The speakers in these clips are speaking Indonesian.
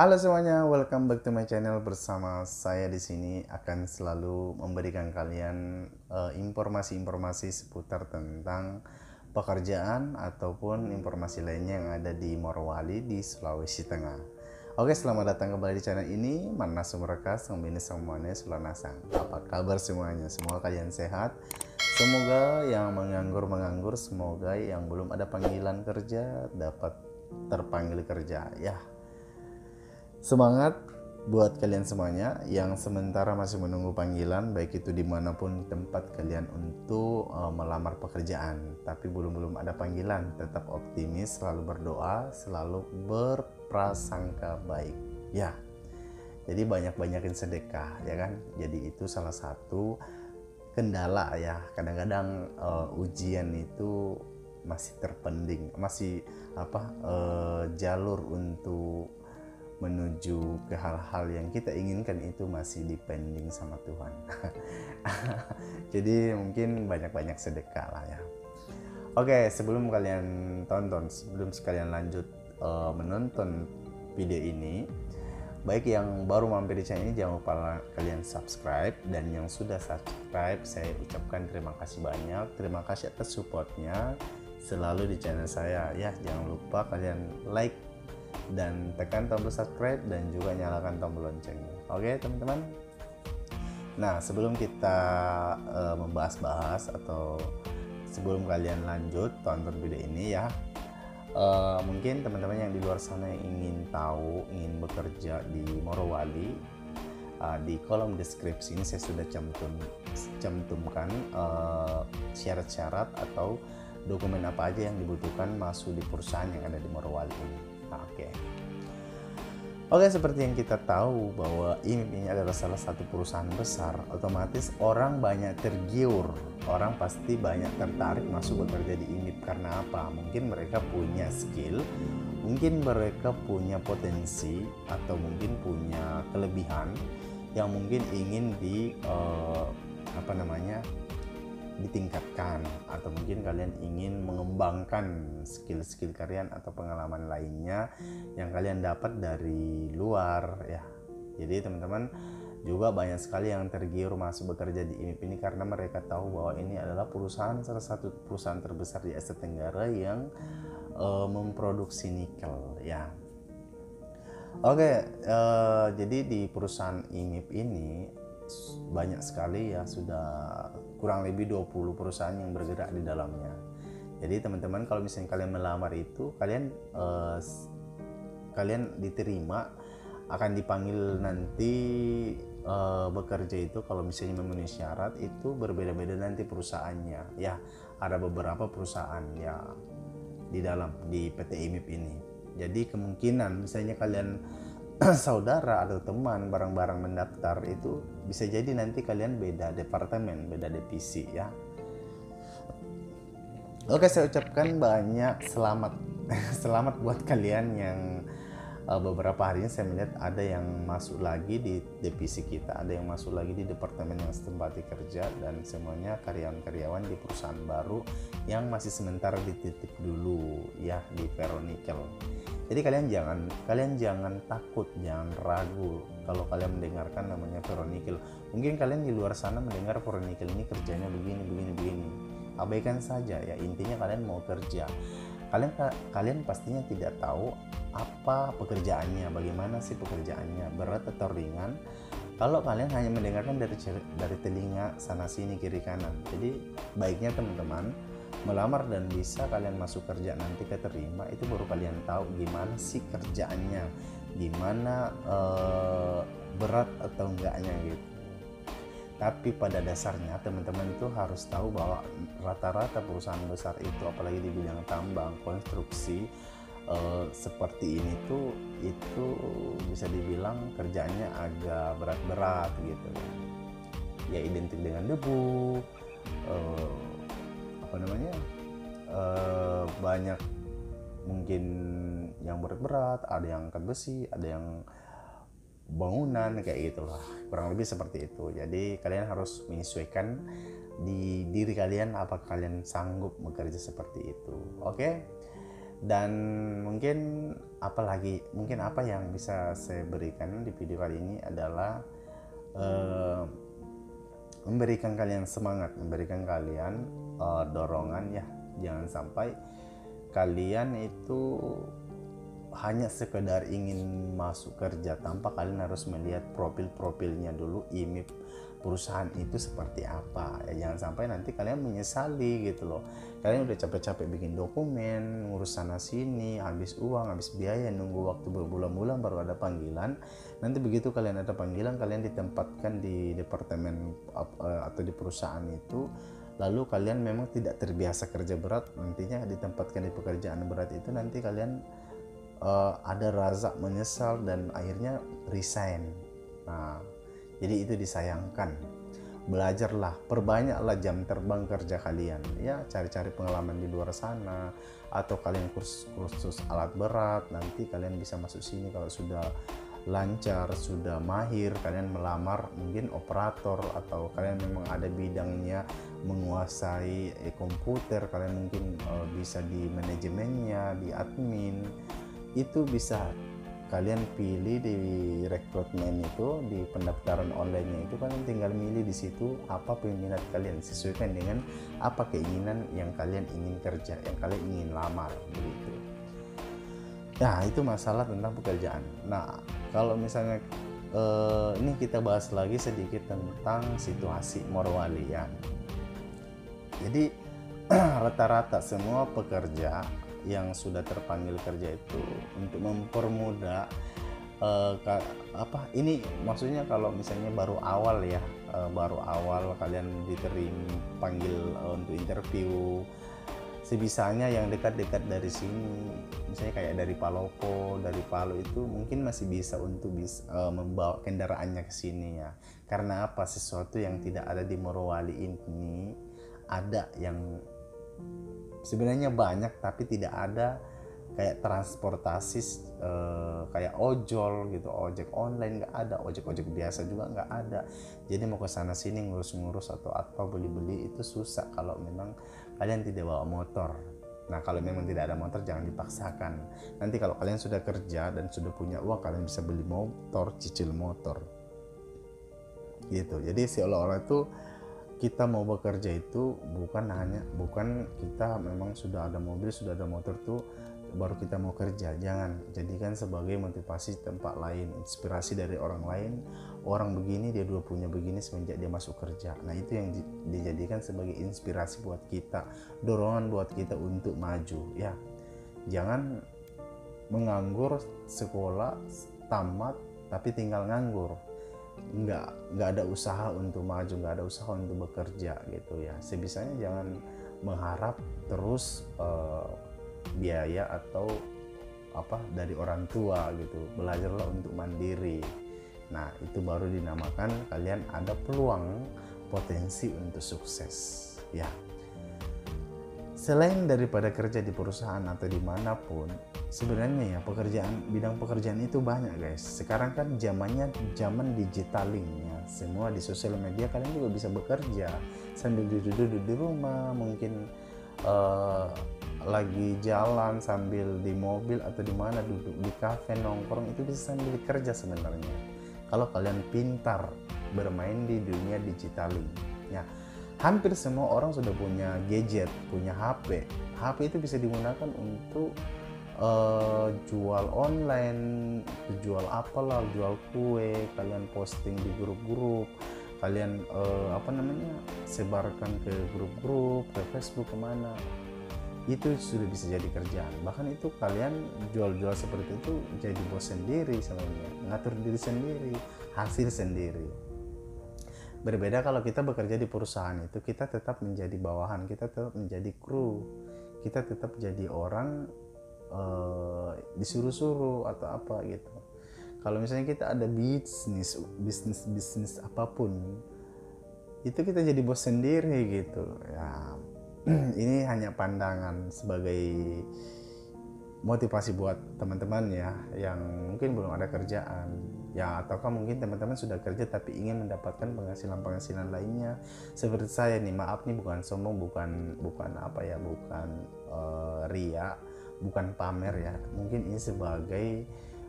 Halo semuanya, welcome back to my channel. Bersama saya di sini akan selalu memberikan kalian informasi-informasi seputar tentang pekerjaan ataupun informasi lainnya yang ada di Morowali di Sulawesi Tengah. Oke, selamat datang kembali di channel ini. Mana mereka ini semuanya Sulanasang. Apa kabar semuanya? Semoga kalian sehat. Semoga yang menganggur, semoga yang belum ada panggilan kerja dapat terpanggil kerja ya. Semangat buat kalian semuanya yang sementara masih menunggu panggilan, baik itu dimanapun tempat kalian untuk melamar pekerjaan, tapi belum ada panggilan. Tetap optimis, selalu berdoa, selalu berprasangka baik ya. Jadi banyakin sedekah ya kan. Jadi itu salah satu kendala ya. Kadang-kadang ujian itu masih terpending, masih jalur untuk menuju ke hal-hal yang kita inginkan itu masih dipending sama Tuhan. Jadi mungkin banyak-banyak sedekah lah ya. Oke, sebelum sekalian lanjut menonton video ini, baik yang baru mampir di channel ini jangan lupa kalian subscribe, dan yang sudah subscribe saya ucapkan terima kasih banyak. Terima kasih atas supportnya selalu di channel saya ya. Jangan lupa kalian like dan tekan tombol subscribe dan juga nyalakan tombol loncengnya. Oke teman-teman. Nah, sebelum kita membahas atau sebelum kalian lanjut tonton video ini ya, mungkin teman-teman yang di luar sana yang ingin tahu, ingin bekerja di Morowali, di kolom deskripsi ini saya sudah cantumkan syarat-syarat atau dokumen apa aja yang dibutuhkan masuk di perusahaan yang ada di Morowali ini. Oke, seperti yang kita tahu bahwa ini adalah salah satu perusahaan besar, otomatis orang banyak tergiur, orang pasti banyak tertarik masuk bekerja di IMIP. Karena apa? Mungkin mereka punya skill, mungkin mereka punya potensi, atau mungkin punya kelebihan yang mungkin ingin ditingkatkan, atau mungkin kalian ingin mengembangkan skill-skill kalian atau pengalaman lainnya yang kalian dapat dari luar ya. Jadi teman-teman juga banyak sekali yang tergiur masuk bekerja di IMIP ini karena mereka tahu bahwa ini adalah salah satu perusahaan terbesar di Asia Tenggara yang memproduksi nikel ya. Oke, jadi di perusahaan IMIP ini banyak sekali ya, sudah kurang lebih 20 perusahaan yang bergerak di dalamnya. Jadi teman-teman kalau misalnya kalian melamar itu, kalian diterima, akan dipanggil nanti bekerja itu kalau misalnya memenuhi syarat itu berbeda-beda nanti perusahaannya ya. Ada beberapa perusahaan ya di PT IMIP ini. Jadi kemungkinan misalnya kalian saudara atau teman bareng-bareng mendaftar itu bisa jadi nanti kalian beda departemen, beda divisi ya. Oke, saya ucapkan banyak selamat selamat buat kalian yang beberapa hari ini saya melihat ada yang masuk lagi di divisi kita, ada yang masuk lagi di departemen yang setempat kerja, dan semuanya karyawan-karyawan di perusahaan baru yang masih sementara dititip dulu ya di Veronikel. Jadi kalian jangan takut, jangan ragu kalau kalian mendengarkan namanya Veronikel. Mungkin kalian di luar sana mendengar Veronikel ini kerjanya begini. Abaikan saja ya, intinya kalian mau kerja. Kalian pastinya tidak tahu apa pekerjaannya, bagaimana sih pekerjaannya, berat atau ringan. Kalau kalian hanya mendengarkan dari telinga sana sini kiri kanan. Jadi baiknya teman-teman melamar dan bisa kalian masuk kerja nanti keterima, itu baru kalian tahu gimana sih kerjaannya, gimana berat atau enggaknya gitu. Tapi pada dasarnya teman-teman itu harus tahu bahwa rata-rata perusahaan besar itu, apalagi di bidang tambang, konstruksi seperti ini tuh, itu bisa dibilang kerjanya agak berat-berat gitu ya, identik dengan debu, banyak mungkin yang berat-berat, ada yang angkat besi, ada yang bangunan kayak gitulah, kurang lebih seperti itu. Jadi kalian harus menyesuaikan di diri kalian apakah kalian sanggup bekerja seperti itu. Oke. Dan mungkin apalagi mungkin apa yang bisa saya berikan di video kali ini adalah memberikan kalian semangat, memberikan kalian dorongan ya. Jangan sampai kalian itu hanya sekedar ingin masuk kerja tanpa kalian harus melihat profil-profilnya dulu, IMEI perusahaan itu seperti apa ya. Jangan sampai nanti kalian menyesali gitu loh. Kalian udah capek-capek bikin dokumen, ngurus sana sini, habis uang, habis biaya, nunggu waktu berbulan-bulan baru ada panggilan. Nanti begitu kalian ada panggilan, kalian ditempatkan di departemen atau di perusahaan itu, lalu kalian memang tidak terbiasa kerja berat, nantinya ditempatkan di pekerjaan berat itu, nanti kalian ada rasa menyesal dan akhirnya resign. Nah, jadi itu disayangkan. Belajarlah, perbanyaklah jam terbang kerja kalian ya, cari-cari pengalaman di luar sana, atau kalian kursus alat berat, nanti kalian bisa masuk sini. Kalau sudah lancar, sudah mahir, kalian melamar mungkin operator, atau kalian memang ada bidangnya, menguasai komputer, kalian mungkin bisa di manajemennya, di admin. Itu bisa kalian pilih di rekrutmen itu, di pendaftaran online itu kalian tinggal milih di situ apa peminat kalian, sesuaikan dengan apa keinginan yang kalian ingin kerja, yang kalian ingin lamar begitu. Nah, itu masalah tentang pekerjaan. Nah, kalau misalnya ini kita bahas lagi sedikit tentang situasi Morowali ya. Jadi rata-rata semua pekerja yang sudah terpanggil kerja itu untuk mempermudah ini maksudnya kalau misalnya baru awal ya, baru awal kalian diterima panggil untuk interview, sebisanya yang dekat-dekat dari sini, misalnya kayak dari Palopo, dari Palu itu mungkin masih bisa untuk membawa kendaraannya ke sini ya. Karena apa? Sesuatu yang tidak ada di Morowali ini ada yang sebenarnya banyak tapi tidak ada, kayak transportasi kayak ojol gitu, ojek online nggak ada, ojek biasa juga nggak ada. Jadi mau ke sana sini ngurus-ngurus atau apa beli-beli itu susah kalau memang kalian tidak bawa motor. Nah, kalau memang tidak ada motor jangan dipaksakan. Nanti kalau kalian sudah kerja dan sudah punya uang, kalian bisa beli motor, cicil motor gitu. Jadi seolah-olah itu kita mau bekerja itu bukan kita memang sudah ada mobil, sudah ada motor tuh baru kita mau kerja. Jangan jadikan sebagai motivasi tempat lain, inspirasi dari orang lain. Orang begini, dia dulu punya begini semenjak dia masuk kerja. Nah, itu yang dijadikan sebagai inspirasi buat kita, dorongan buat kita untuk maju ya. Jangan menganggur, sekolah tamat tapi tinggal nganggur, nggak ada usaha untuk maju, nggak ada usaha untuk bekerja gitu ya. Sebisanya jangan mengharap terus biaya atau apa dari orang tua gitu. Belajarlah untuk mandiri. Nah, itu baru dinamakan kalian ada peluang, potensi untuk sukses ya. Selain daripada kerja di perusahaan atau dimanapun, sebenarnya ya bidang pekerjaan itu banyak guys. Sekarang kan zaman digitaling ya, semua di sosial media kalian juga bisa bekerja sambil duduk di rumah, mungkin lagi jalan sambil di mobil atau di mana, duduk di kafe nongkrong, itu bisa sambil kerja sebenarnya kalau kalian pintar bermain di dunia digitaling ya. Hampir semua orang sudah punya gadget, punya HP. HP itu bisa digunakan untuk jual online, jual apalah, jual kue, kalian posting di grup-grup, kalian sebarkan ke grup-grup, ke Facebook, kemana. Itu sudah bisa jadi kerjaan. Bahkan itu kalian jual-jual seperti itu jadi bos sendiri sebenarnya, ngatur diri sendiri, hasil sendiri. Berbeda kalau kita bekerja di perusahaan itu, kita tetap menjadi bawahan, kita tetap menjadi kru, kita tetap jadi orang disuruh-suruh atau apa gitu. Kalau misalnya kita ada bisnis apapun, itu kita jadi bos sendiri gitu ya. Ini hanya pandangan sebagai motivasi buat teman-teman ya yang mungkin belum ada kerjaan ya, ataukah mungkin teman-teman sudah kerja tapi ingin mendapatkan penghasilan lainnya seperti saya nih. Maaf nih, bukan sombong, bukan ria, bukan pamer ya, mungkin ini sebagai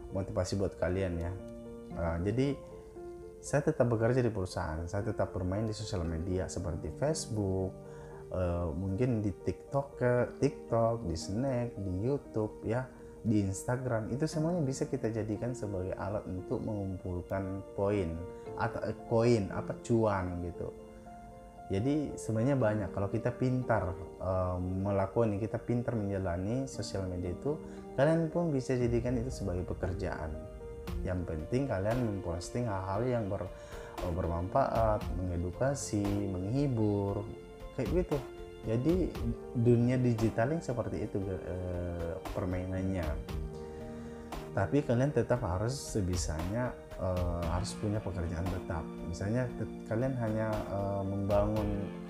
motivasi buat kalian ya. Jadi saya tetap bekerja di perusahaan, saya tetap bermain di sosial media seperti Facebook, mungkin di TikTok, di Snack, di YouTube ya, di Instagram. Itu semuanya bisa kita jadikan sebagai alat untuk mengumpulkan poin atau koin apa cuan gitu. Jadi sebenarnya banyak kalau kita pintar melakukan, kita pintar menjalani sosial media itu, kalian pun bisa jadikan itu sebagai pekerjaan. Yang penting kalian memposting hal-hal yang bermanfaat, mengedukasi, menghibur, kayak gitu. Jadi dunia digital yang seperti itu permainannya. Tapi kalian tetap harus sebisanya harus punya pekerjaan tetap. Misalnya kalian hanya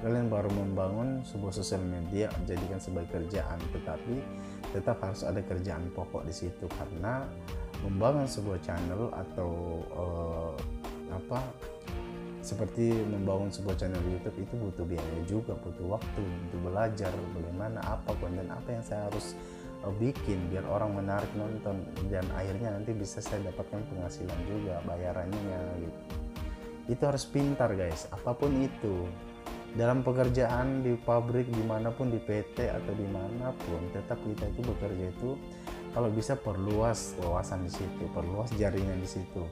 kalian baru membangun sebuah sosial media jadikan sebagai kerjaan, tetapi tetap harus ada kerjaan pokok di situ, karena membangun sebuah channel atau seperti membangun sebuah channel YouTube itu butuh biaya juga, butuh waktu untuk belajar bagaimana konten apa yang saya harus bikin biar orang menarik nonton, dan akhirnya nanti bisa saya dapatkan penghasilan juga, bayarannya gitu. Itu harus pintar guys, apapun itu, dalam pekerjaan, di pabrik, dimanapun, di PT atau dimanapun, tetap kita itu bekerja itu kalau bisa perluas wawasan di situ, perluas jaringan di situ.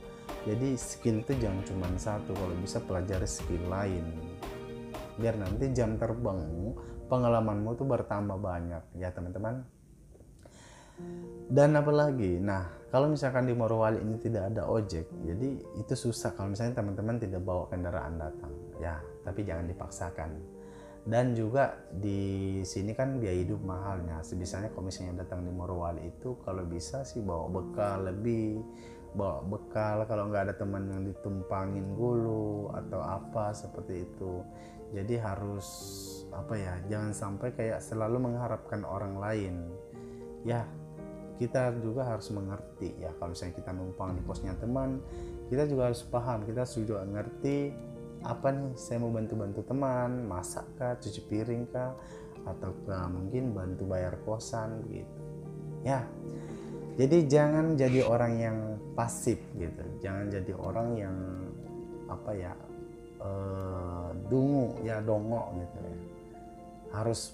Jadi skill itu jangan cuma satu, kalau bisa pelajari skill lain biar nanti jam terbangmu, pengalamanmu tuh bertambah banyak ya teman-teman. Dan apalagi, nah kalau misalkan di Morowali ini tidak ada ojek, jadi itu susah kalau misalnya teman-teman tidak bawa kendaraan datang ya, tapi jangan dipaksakan. Dan juga di sini kan biaya hidup mahalnya, sebisanya kalau misalnya datang di Morowali itu kalau bisa sih bawa bekal lebih, kalau nggak ada teman yang ditumpangin dulu atau apa seperti itu. Jadi harus jangan sampai kayak selalu mengharapkan orang lain ya. Kita juga harus mengerti ya, kalau misalnya kita numpang di kosnya teman, kita juga harus paham, kita juga ngerti apa nih, saya mau bantu-bantu teman, masak kah, cuci piring kah, atau mungkin bantu bayar kosan gitu ya. Jadi jangan jadi orang yang pasif gitu, jangan jadi orang yang dongok gitu ya. Harus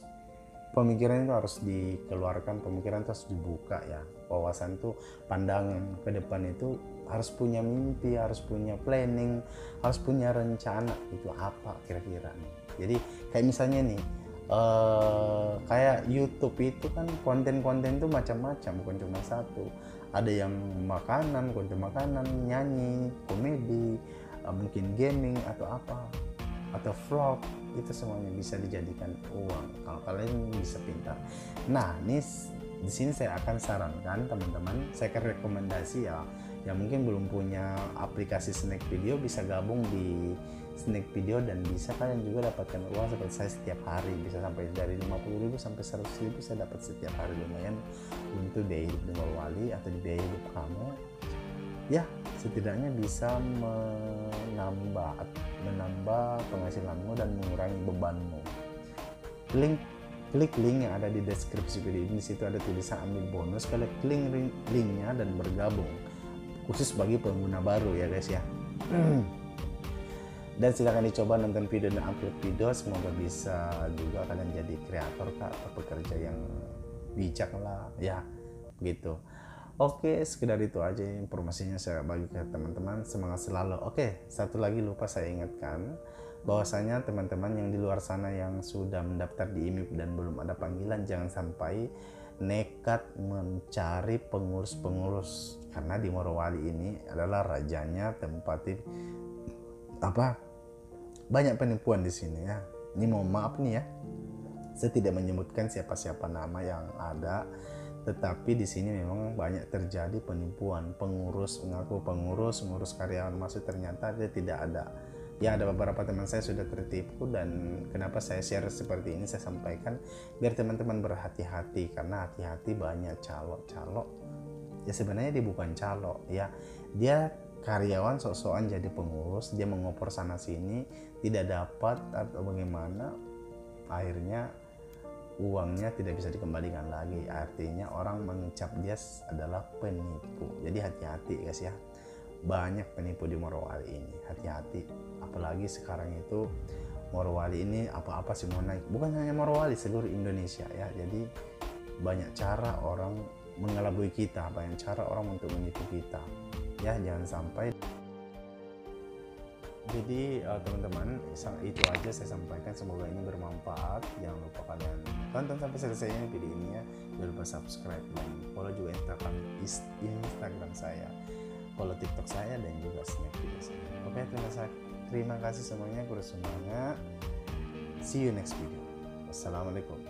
pemikiran itu harus dikeluarkan, pemikiran itu harus dibuka ya, wawasan itu, pandangan ke depan itu harus punya mimpi, harus punya planning, harus punya rencana itu apa kira-kira nih. Jadi kayak misalnya nih kayak YouTube itu kan konten-konten itu macam-macam, bukan cuma satu. Ada yang makanan, konten makanan, nyanyi, komedi, mungkin gaming atau apa, atau vlog, itu semuanya bisa dijadikan uang kalau kalian bisa pintar. Nah, di sini saya akan sarankan teman-teman, saya akan rekomendasi ya, yang mungkin belum punya aplikasi Snack Video bisa gabung di Snack Video dan bisa kalian juga dapatkan uang seperti saya setiap hari, bisa sampai dari 50.000 sampai 100.000 saya dapat setiap hari, lumayan untuk biaya hidup di Morowali atau di biaya hidup kamu ya, setidaknya bisa menambah penghasilanmu dan mengurangi bebanmu. Klik link yang ada di deskripsi video ini, di situ ada tulisan ambil bonus, kalian klik linknya dan bergabung, khusus bagi pengguna baru ya guys ya. Dan silakan dicoba nonton video dan upload video, semoga bisa juga kalian jadi kreator atau pekerja yang bijak lah ya gitu. Oke, sekedar itu aja informasinya saya bagi ke teman-teman, semangat selalu. Oke, satu lagi lupa saya ingatkan, bahwasanya teman-teman yang di luar sana yang sudah mendaftar di IMIP dan belum ada panggilan, jangan sampai nekat mencari pengurus-pengurus, karena di Morowali ini adalah rajanya tempat banyak penipuan di sini ya. Ini mohon maaf nih ya, saya tidak menyebutkan siapa-siapa nama yang ada, tetapi di sini memang banyak terjadi penipuan. Pengurus mengaku pengurus, mengurus karyawan masuk, ternyata dia tidak ada. Ya, ada beberapa teman saya sudah tertipu, dan kenapa saya share seperti ini, saya sampaikan biar teman-teman berhati-hati, karena hati-hati banyak calo ya, sebenarnya dia bukan calo ya, dia karyawan sok-sokan jadi pengurus, dia mengoper sana sini, tidak dapat atau bagaimana, akhirnya uangnya tidak bisa dikembalikan lagi. Artinya orang mengecap dia adalah penipu. Jadi hati-hati guys ya, banyak penipu di Morowali ini, hati-hati. Apalagi sekarang itu Morowali ini apa-apa sih mau naik, bukan hanya Morowali, seluruh Indonesia ya. Jadi banyak cara orang mengelabui kita, banyak cara orang untuk menipu kita ya, jangan sampai. Jadi teman-teman, itu aja saya sampaikan, semoga ini bermanfaat. Jangan lupa kalian tonton sampai selesai ini video ini ya, jangan lupa subscribe dan follow juga Instagram saya, follow TikTok saya, dan juga snap video saya. Oke, terima kasih semuanya, kurang semangat, see you next video. Wassalamualaikum.